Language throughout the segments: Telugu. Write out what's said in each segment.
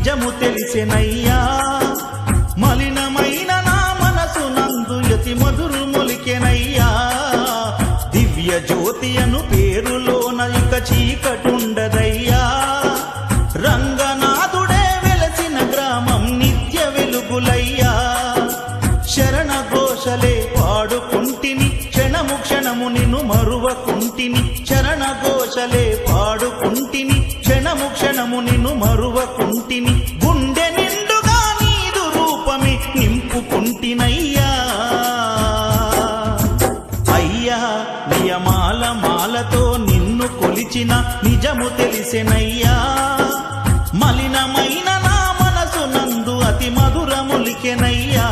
నిజము తెలిసెనయ్యా మలినమైన నా మనసునందు యతి మధురు మొలికెనయ్యా దివ్య జ్యోతి అను పేరులోన ఇక చీకటుండదయ్యా రంగనాథుడే వెలసిన గ్రామం నిత్య వెలుగులయ్యా శరణ ఘోషలే పాడుకుంటిని క్షణము క్షణము నిన్ను మరువకుంటిని శరణ ఘోషలే పాడుకుంటిని క్షణము క్షణము నిన్ను మరువకుంటిని గుండె నిండుగా నీదు రూపమే నింపుకుంటినయ్యా అయ్యా నియమాల మాలతో నిన్ను కొలిచిన నిజము తెలిసెనయ్యా మలినమైన నా మనసునందు అతి మధురములికెనయ్యా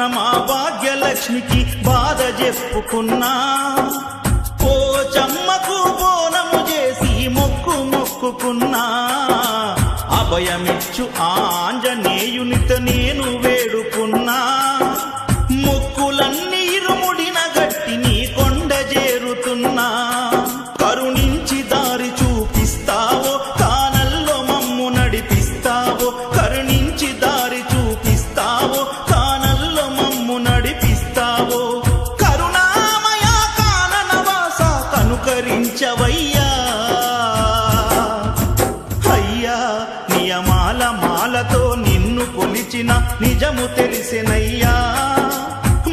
మా భాగ్యలక్ష్మికి బాధ చెప్పుకున్నా పోచమ్మకు బోనము చేసి మొక్కుకున్నా అభయమిచ్చు ఆంజనేయునితో నేను వేడుకున్నా మొక్కులన్నీ ఇరుముడిన గట్టి నీ కొండ చేరుతున్నా కరుణించి దారి చూపిస్తావో కానల్లో మమ్ము నడిపిస్తావో కరుణించి దారి చూపిస్తావో నడిపిస్తావో కరుణామయ కాననవాస కనుకరించవయ్యా అయ్యా నియమాల మాలతో నిన్ను కొలిచిన నిజము తెలిసెనయ్యా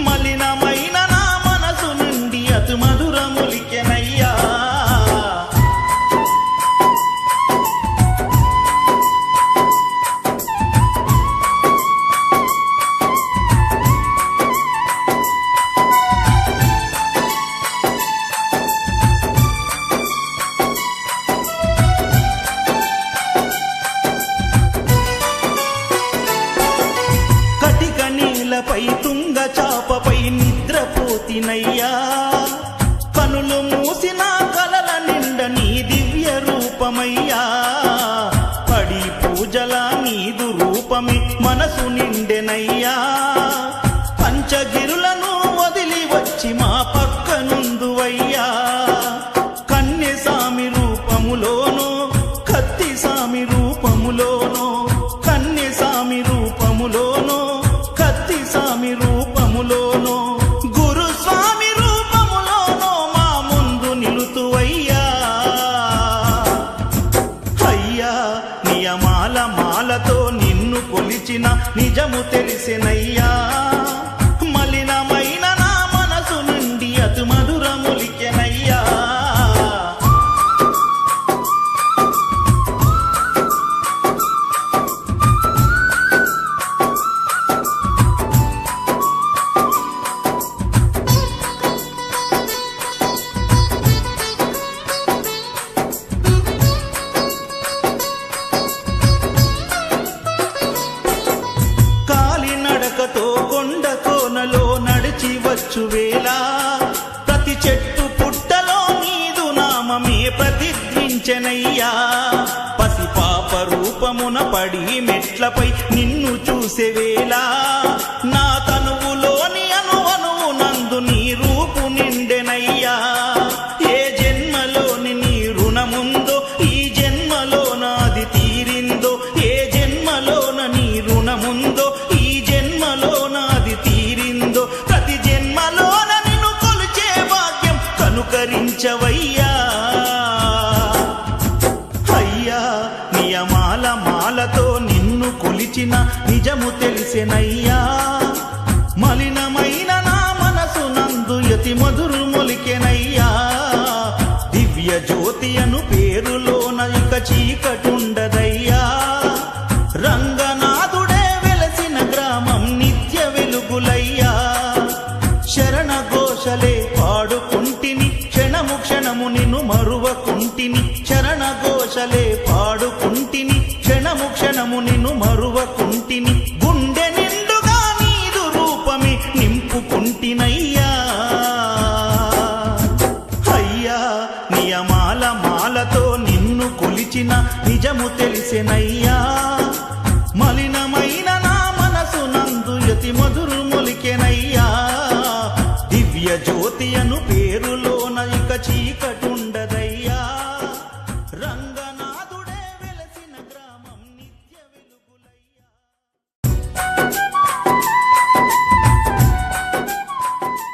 మలినమైన నా మనసు నుండి అతి మధురములికెనయ్యా పై తుంగ చాపపై నిద్రపోతినయ్యా కనులు మూసిన కలల నిండ నీ దివ్య రూపమయ్యా పడి పూజల నీదు రూపమే మనసు నిండెనయ్యా పంచగిరులను వదిలి వచ్చి మా పక్కనుందువయ్యా కన్య సామి రూపములోనో కత్తి సామి రూపములోనో కన్య సామి రూపములోనో స్వామి రూపములోనో గురుస్వామి రూపములోనో మా ముందు నిలుతువయ్యా అయ్యా నియమాల మాలతో నిన్ను కొలిచిన నిజము తెలిసెనయ్యా మలినమైన నా మనసు నుండి అతి మధురములికెనయ్యా కొండ కోనలో నడిచి వచ్చువేళ ప్రతి చెట్టు పుట్టలో నీదు నామమే ప్రతిధ్వించెనయ్యా పసిపాప రూపమున పడి మెట్లపై నిన్ను చూసేవేళ నా తనువులోని అనువనువు నందు నీ రూపు నిండెనయ్యా ఏ జన్మలోని నీ రుణముందో ఈ జన్మలో నాది తీరిందో ఏ జన్మలోన నీ రుణముందో ఈ జన్మలో నాది తీరిందో ప్రతి జన్మలోన నిన్ను కొలిచే భాగ్యం కనుకరించవయ్యా అయ్యా నియమాల మాలతో నిన్ను కొలిచిన నిజము తెలిసెనయ్యా మలినమైన నా మనసు నందు యతి మధురు మొలికెనయ్యా దివ్య జ్యోతి అను పేరులోన ఇక చీకటుండదయ్యా రంగనాథుడే వెలసిన గ్రామం నిత్య వెలుగులయ్యా శరణ ఘోషలే పాడుకుంటిని క్షణము క్షణము నిన్ను మరువకుంటిని శరణ ఘోషలే పాడుకుంటిని క్షణము క్షణము నిన్ను మరువకుంటిని గుండె నిండుగా నీదు రూపమే నింపుకుంటినయ్యా నిజము తెలిసెనయ్యా మలినమైన నా మనసు నందు యతి మధురు మొలికెనయ్యా దివ్య జ్యోతి అను పేరులోన ఇక చీకటు